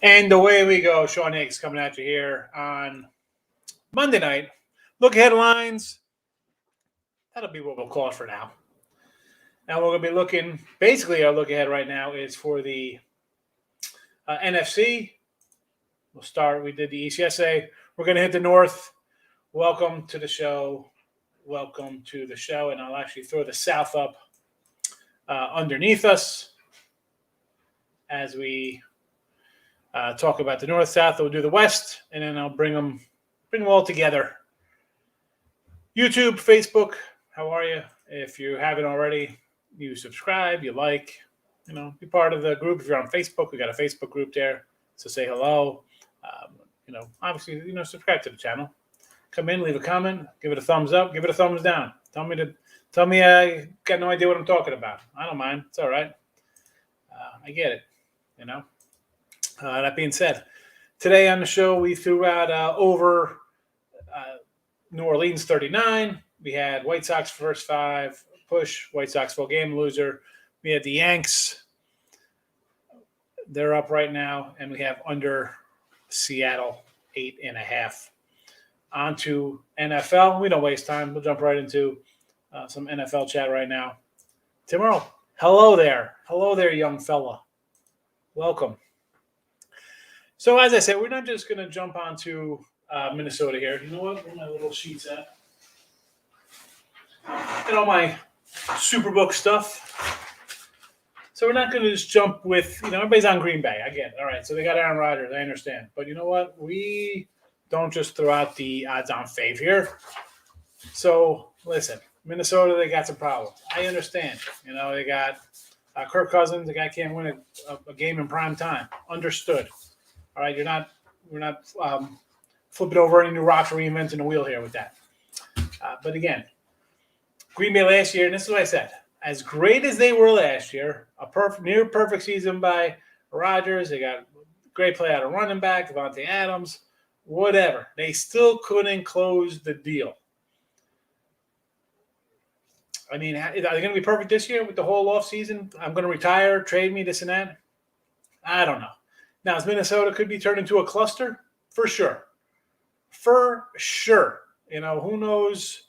And away we go. Sean Higgs coming at you here on Monday night. Look ahead lines. That'll be what we'll call it for now. Now we're going to be looking. Basically, our look ahead right now is for the NFC. We'll start. We did the East yesterday. We're going to hit the North. Welcome to the show. Welcome to the show. And I'll actually throw the South up underneath us as we talk about the North, South. We'll do the West, and then I'll bring them all together. YouTube, Facebook, how are you? If you haven't already, you subscribe, you like, be part of the group. If you're on Facebook, we got a Facebook group there, so say hello. Obviously, subscribe to the channel. Come in, leave a comment, give it a thumbs up, give it a thumbs down. Tell me I got no idea what I'm talking about. I don't mind. It's all right. I get it. That being said, today on the show we threw out over New Orleans 39. We had White Sox first 5 push. White Sox full game loser. We had the Yanks. They're up right now, and we have under Seattle 8.5. On to NFL. We don't waste time. We'll jump right into some NFL chat right now. Tim Earl, hello there. Hello there, young fella. Welcome. So as I said, we're not just going to jump onto Minnesota here. You know what? Where are my little sheets at? And all my Superbook stuff. So we're not going to just jump with, everybody's on Green Bay. I get it. All right, so they got Aaron Rodgers. I understand. But you know what? We don't just throw out the odds-on fave here. So listen, Minnesota, they got some problems. I understand. They got Kirk Cousins. The guy can't win a game in prime time. Understood. All right, we're not flipping over any new rocks or reinventing the wheel here with that. But again, Green Bay last year, and this is what I said, as great as they were last year, near perfect season by Rodgers. They got great play out of running back, Devontae Adams, whatever. They still couldn't close the deal. I mean, are they going to be perfect this year with the whole offseason? I'm going to retire, trade me, this and that? I don't know. Now, is Minnesota could be turned into a cluster? For sure. For sure. Who knows?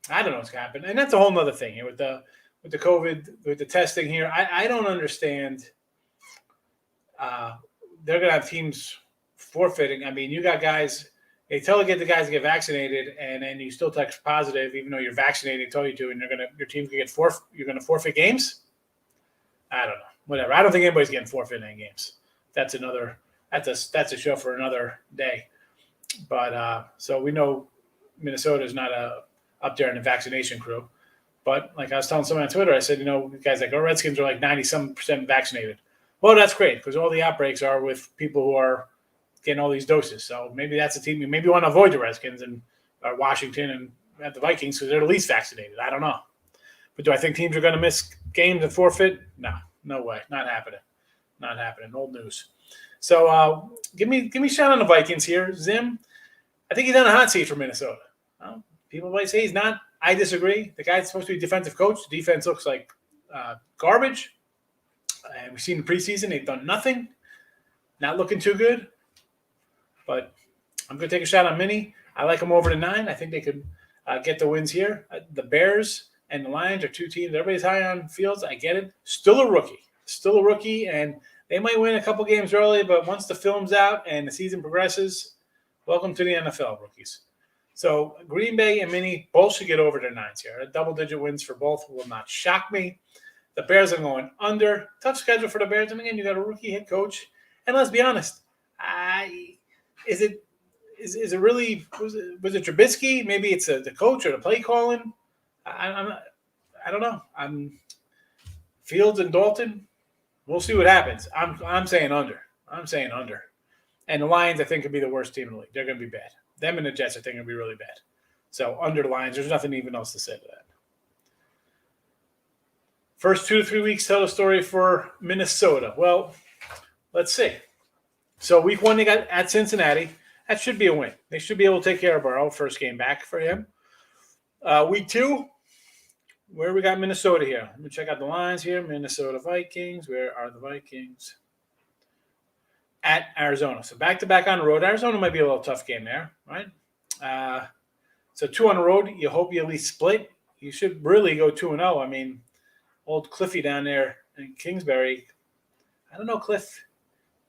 I don't know what's going to happen. And that's a whole other thing here with the COVID, with the testing here. I don't understand. They're going to have teams forfeiting. I mean, you got guys, they tell the guys to get vaccinated, and then you still test positive, even though you're vaccinated, they tell you to, and your team can get you're going to forfeit games? I don't know. Whatever. I don't think anybody's getting forfeited in games. That's a show for another day. But so we know Minnesota is not up there in the vaccination crew. But like I was telling someone on Twitter, I said, guys like our Redskins are like 90-some% vaccinated. Well, that's great because all the outbreaks are with people who are getting all these doses. So maybe that's a team. Maybe you want to avoid the Redskins and Washington and the Vikings because they're the least vaccinated. I don't know. But do I think teams are going to miss games and forfeit? No way. Not happening. Not happening. Old news. So give me a shot on the Vikings here. Zim, I think he's on a hot seat for Minnesota. People might say he's not. I disagree. The guy's supposed to be a defensive coach. The defense looks like garbage. And we've seen the preseason. They've done nothing. Not looking too good. But I'm going to take a shot on Minnie. I like them over to 9. I think they could get the wins here. The Bears and the Lions are 2 teams. Everybody's high on Fields. I get it. Still a rookie. And they might win a couple games early, but once the film's out and the season progresses, welcome to the NFL, rookies. So Green Bay and Minnie both should get over their 9s here. Double-digit wins for both will not shock me. The Bears are going under. Tough schedule for the Bears. And again, you got a rookie head coach. And let's be honest, is it really was it Trubisky? Maybe it's the coach or the play calling. I don't know. Fields and Dalton. We'll see what happens. I'm saying under. And the Lions, I think, could be the worst team in the league. They're going to be bad. Them and the Jets, I think, are going to be really bad. So under the Lions, there's nothing even else to say to that. First 2 to 3 weeks tell the story for Minnesota. Well, let's see. So week 1, they got at Cincinnati. That should be a win. They should be able to take care of Burrow. First game back for him. Week 2, where we got Minnesota here. Let me check out the lines here. Minnesota Vikings. Where are the Vikings? at Arizona. So back-to-back on the road. Arizona might be a little tough game there, right? So 2 on the road. You hope you at least split. You should really go 2-0. I mean, old Cliffy down there in Kingsbury. I don't know, Cliff.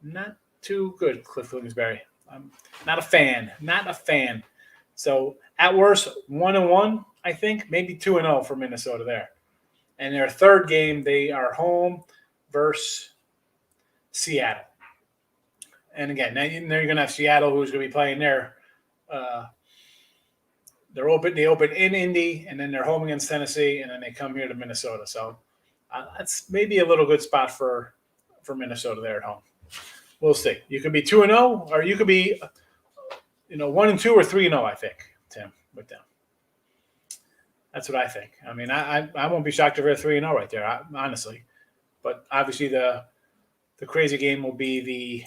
Not too good, Cliff Kingsbury. I'm not a fan. Not a fan. So at worst, 1-1, I think. Maybe 2-0 for Minnesota there. And their third game, they are home versus Seattle. And again, now you're going to have Seattle, who's going to be playing there. They open in Indy, and then they're home against Tennessee, and then they come here to Minnesota. So that's maybe a little good spot for Minnesota there at home. We'll see. You could be 2-0, or you could be, 1-2 or 3-0. I think, Tim, with them. That's what I think. I mean, I won't be shocked if they're 3-0 right there, honestly. But obviously, the crazy game will be the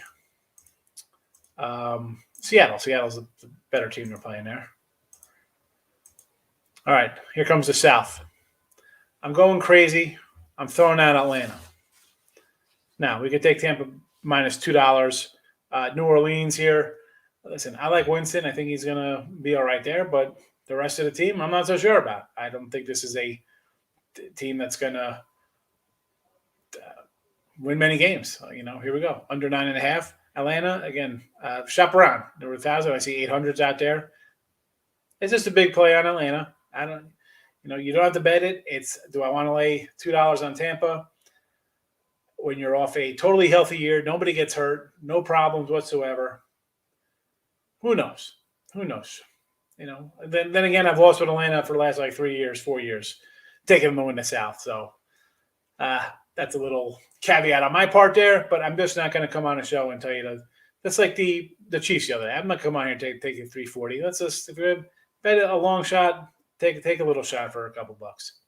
Seattle. Seattle's the better team they're playing there. All right, here comes the South. I'm going crazy. I'm throwing out Atlanta. Now, we could take Tampa minus $2. New Orleans here. Listen, I like Winston. I think he's going to be all right there. But the rest of the team, I'm not so sure about. I don't think this is a team that's going to win many games. Here we go. Under 9.5. Atlanta, again, shop around. There were 1,000. I see 800s out there. It's just a big play on Atlanta. I don't, you don't have to bet it. It's, do I want to lay $2 on Tampa when you're off a totally healthy year? Nobody gets hurt, no problems whatsoever. Who knows? Then again, I've lost with Atlanta for the last 4 years, taking them to win the South. So that's a little caveat on my part there, but I'm just not going to come on a show and tell you that. That's like the Chiefs the other day. I'm not come on here and take you 340. Let's just, if you bet a long shot, take a little shot for a couple bucks.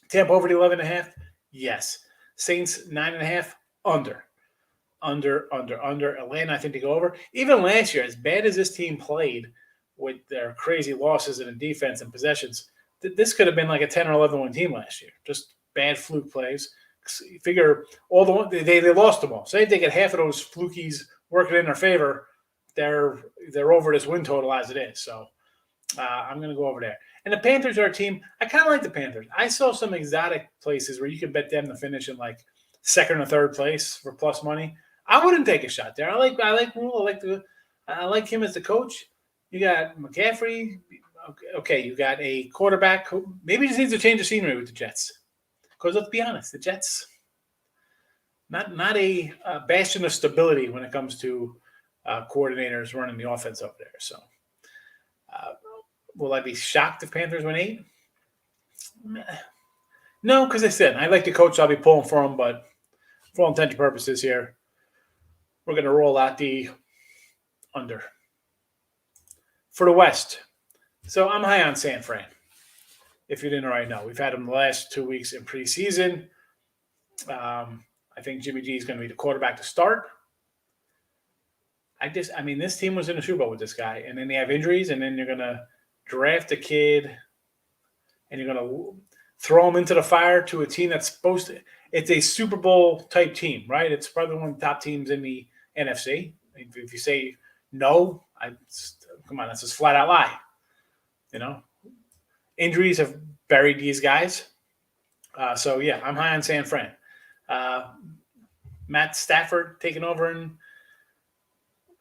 Tampa over the 11.5. Yes. Saints 9.5. Under. Atlanta, I think, to go over. Even last year, as bad as this team played with their crazy losses in the defense and possessions, this could have been like a 10 or 11 win team last year. Just bad fluke plays. You figure all the ones they lost them all. Say if they get half of those flukies working in their favor, they're over this win total as it is. So I'm going to go over there. And the Panthers are a team. I kind of like the Panthers. I saw some exotic places where you could bet them to finish in second or third place for plus money. I wouldn't take a shot there. I like Rule. I like him as the coach. You got McCaffrey. Okay, you got a quarterback who maybe just needs to change the scenery with the Jets. Because let's be honest, the Jets not a bastion of stability when it comes to coordinators running the offense over there. So. Will I be shocked if Panthers win 8? No, because I said I like the coach. I'll be pulling for him, but for all intents and purposes here, we're going to roll out the under. For the West, so I'm high on San Fran. If you didn't already know, we've had him the last 2 weeks in preseason. I think Jimmy G is going to be the quarterback to start. This team was in the Super Bowl with this guy, and then they have injuries, and then you're going to draft a kid, and you're going to throw him into the fire to a team that's supposed to – it's a Super Bowl type team, right? It's probably one of the top teams in the NFC. If you say no, come on, that's just flat out lie. Injuries have buried these guys. So, yeah, I'm high on San Fran. Matt Stafford taking over in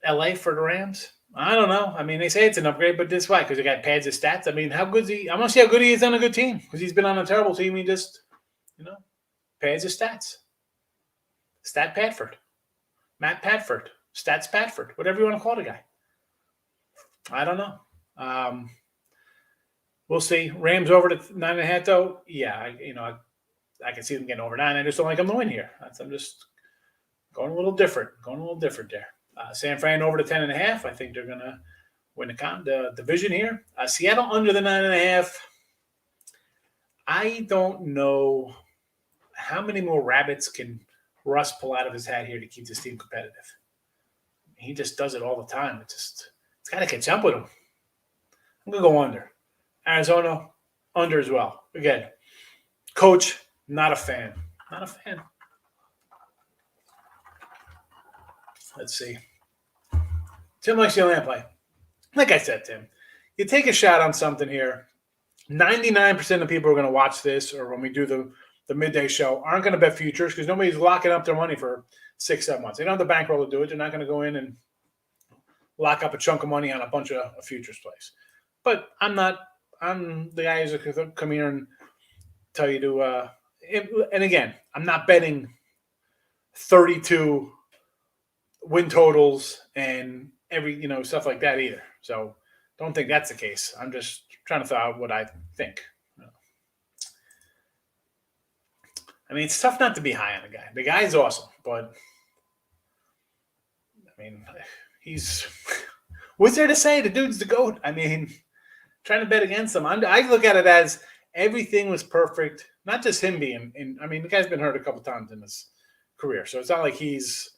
L.A. for the Rams. I don't know. They say it's an upgrade, but this why? Because the guy pads his stats. How good is he? I want to see how good he is on a good team. Because he's been on a terrible team. He just, pads his stats. Stat Padford. Matt Padford. Stats Padford. Whatever you want to call the guy. I don't know. We'll see. Rams over to 9.5, though. Yeah, I can see them getting over 9. I just don't like them to win here. I'm just going a little different there. San Fran over to 10.5. I think they're going to win the division here. Seattle under the 9.5. I don't know how many more rabbits can Russ pull out of his hat here to keep this team competitive. He just does it all the time. It's got to catch up with him. I'm going to go under. Arizona, under as well. Again, coach, not a fan. Let's see. Tim likes the land play. Like I said, Tim, you take a shot on something here. 99% of people who are going to watch this, or when we do the midday show, aren't going to bet futures because nobody's locking up their money for 6-7 months. They don't have the bankroll to do it. They're not going to go in and lock up a chunk of money on a bunch of futures plays. But I'm the guy who's going to come here and tell you to and again, I'm not betting 32 win totals and every stuff like that either. So don't think that's the case. I'm just trying to throw out what I think. I mean, it's tough not to be high on the guy. The guy's awesome, but I mean, he's what's there to say? The dude's the GOAT. I mean, trying to bet against him. I look at it as everything was perfect. Not just him being I mean, the guy's been hurt a couple times in his career, so it's not like he's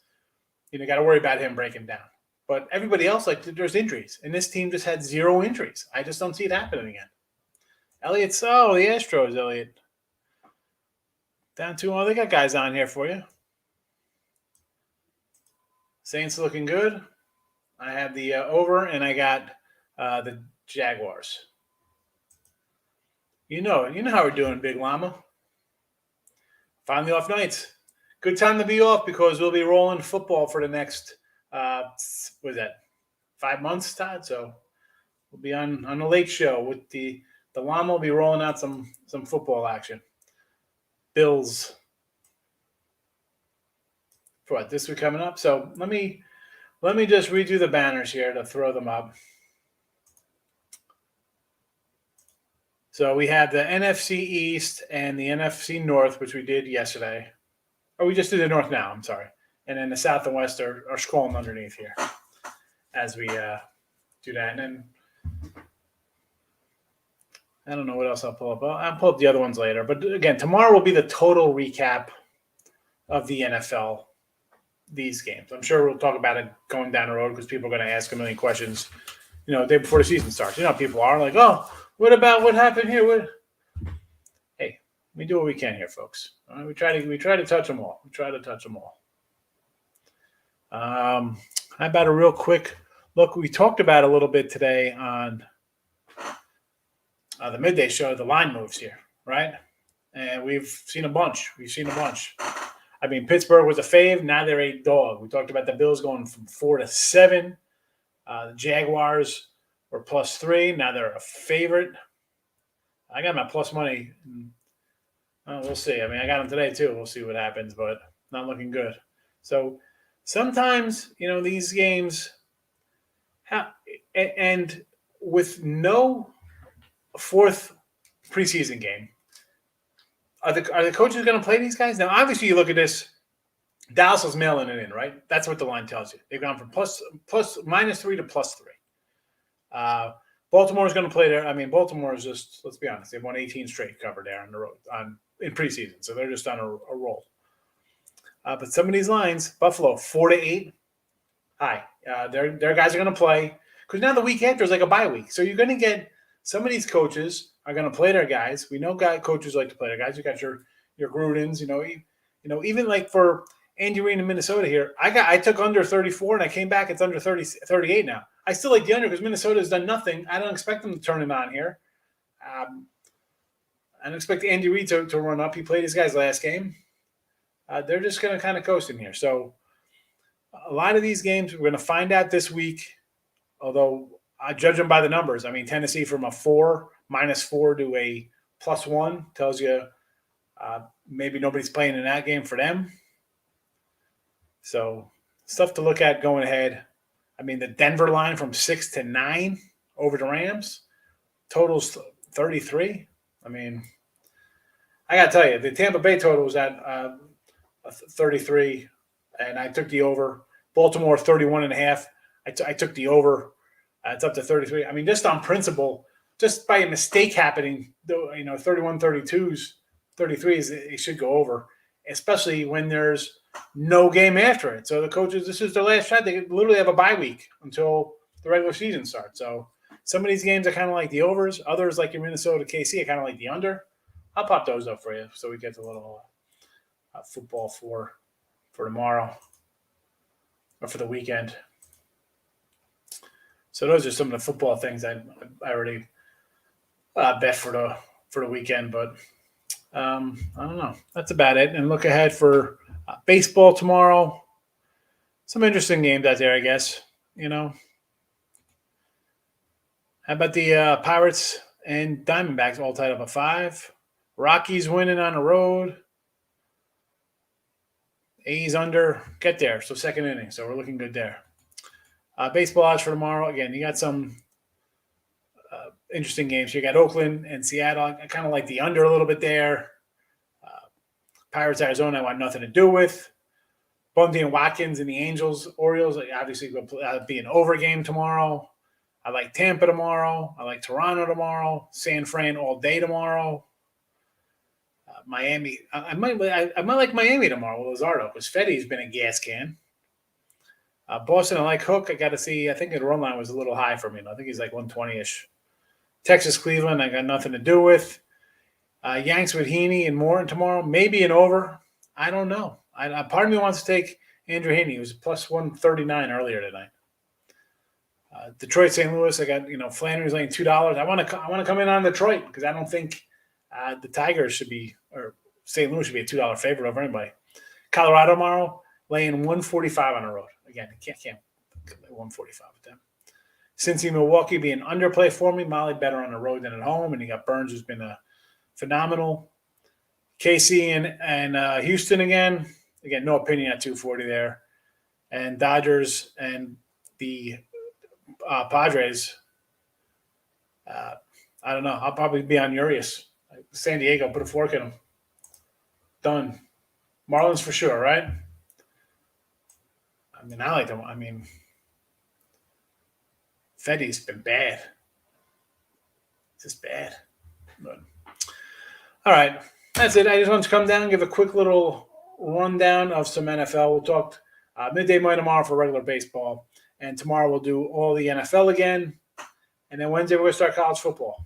got to worry about him breaking down. But everybody else, like, there's injuries, and this team just had 0 injuries. I just don't see it happening again. The Astros, Elliot. Down 2-0. They got guys on here for you. Saints looking good. I have the over, and I got the Jaguars. You know how we're doing, Big Llama. Finally off nights. Good time to be off because we'll be rolling football for the next, 5 months, Todd? So we'll be on the late show with the Llama will be rolling out some football action. Bills. For what, this week coming up? So let me just redo the banners here to throw them up. So we have the NFC East and the NFC North, which we did yesterday. Or we just did the North now, I'm sorry. And then the South and West are scrolling underneath here as we do that. And then I don't know what else I'll pull up. I'll pull up the other ones later. But again, tomorrow will be the total recap of the NFL, these games. I'm sure we'll talk about it going down the road because people are going to ask a million questions, the day before the season starts. People are like, oh, what about what happened here? Hey, we do what we can here, folks. We try to touch them all. How about a real quick look? We talked about a little bit today on the midday show, the line moves here, right? And we've seen a bunch. I mean, Pittsburgh was a fave. Now they're a dog. We talked about the Bills going from 4 to 7. The Jaguars were +3. Now they're a favorite. I got my plus money. We'll see. I mean, I got them today too. We'll see what happens, but not looking good. So sometimes, these games and with no fourth preseason game, are the coaches going to play these guys? Now, obviously, you look at this. Dallas was mailing it in, right? That's what the line tells you. They've gone from -3 to +3. Baltimore's going to play there. I mean, Baltimore is just, let's be honest, they've won 18 straight covered there on the road in preseason, so they're just on a roll. But some of these lines, Buffalo 4 to 8, high. Their guys are going to play because now the week after is like a bye week, so you're going to get some of these coaches are going to play their guys. We know coaches like to play their guys. You got your Grudens, even like for Andy Reid in Minnesota here. I took under 34 and I came back. It's under 38 now. I still like the under because Minnesota has done nothing. I don't expect them to turn it on here. I don't expect Andy Reid to run up. He played his guys last game. They're just going to kind of coast in here. So a lot of these games we're going to find out this week, although I judge them by the numbers. I mean, Tennessee from a -4 to a +1 tells you maybe nobody's playing in that game for them. So stuff to look at going ahead. I mean, the Denver line from 6 to 9 over the Rams totals 33. I mean, I got to tell you, the Tampa Bay total was at 33, and I took the over. Baltimore 31.5. I took the over. It's up to 33. I mean, just on principle, just by a mistake happening, 31, 32s, 33s, it should go over, especially when there's no game after it. So the coaches, this is their last shot. They literally have a bye week until the regular season starts. So some of these games are kind of like the overs. Others, like your Minnesota KC, are kind of like the under. I'll pop those up for you so we get a little football for tomorrow. or for the weekend. So those are some of the football things I already bet for the weekend. But I don't know. That's about it. And look ahead for baseball tomorrow. Some interesting games out there, I guess. How about the Pirates and Diamondbacks all tied up at 5? Rockies winning on the road. A's under, get there. So second inning. So we're looking good there. Baseball odds for tomorrow. Again, you got some interesting games. You got Oakland and Seattle. I kind of like the under a little bit there. Pirates, Arizona, I want nothing to do with. Bundy and Watkins and the Angels, Orioles, obviously will be an over game tomorrow. I like Tampa tomorrow. I like Toronto tomorrow. San Fran all day tomorrow. Miami, I might like Miami tomorrow with Luzardo because Fetty's been a gas can. Boston, I like Hook. I got to see. I think the run line was a little high for me. I think he's like 120-ish. Texas, Cleveland, I got nothing to do with. Yanks with Heaney and Morton tomorrow. Maybe an over. I don't know. Part of me wants to take Andrew Heaney. He was plus 139 earlier tonight. Detroit, St. Louis. I got Flannery's laying $2. I want to come in on Detroit because I don't think the Tigers should be, or St. Louis should be a $2 favorite over anybody. Colorado tomorrow laying 145 on the road. Again, I can't 145 with them. Cincy, Milwaukee being underplay for me. Molly better on the road than at home, and you got Burns who's been phenomenal. KC and Houston again. Again, no opinion at 240 there. And Dodgers and the Padres. I don't know. I'll probably be on Urias. San Diego, put a fork in them. Done. Marlins for sure, right? I mean, I like them. I mean, Fetty's been bad. Just bad. But, all right. That's it. I just wanted to come down and give a quick little rundown of some NFL. We'll talk midday morning tomorrow for regular baseball. And tomorrow we'll do all the NFL again. And then Wednesday we're going to start college football.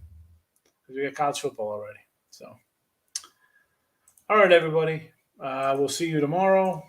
Because we got college football already. So, all right, everybody. We'll see you tomorrow.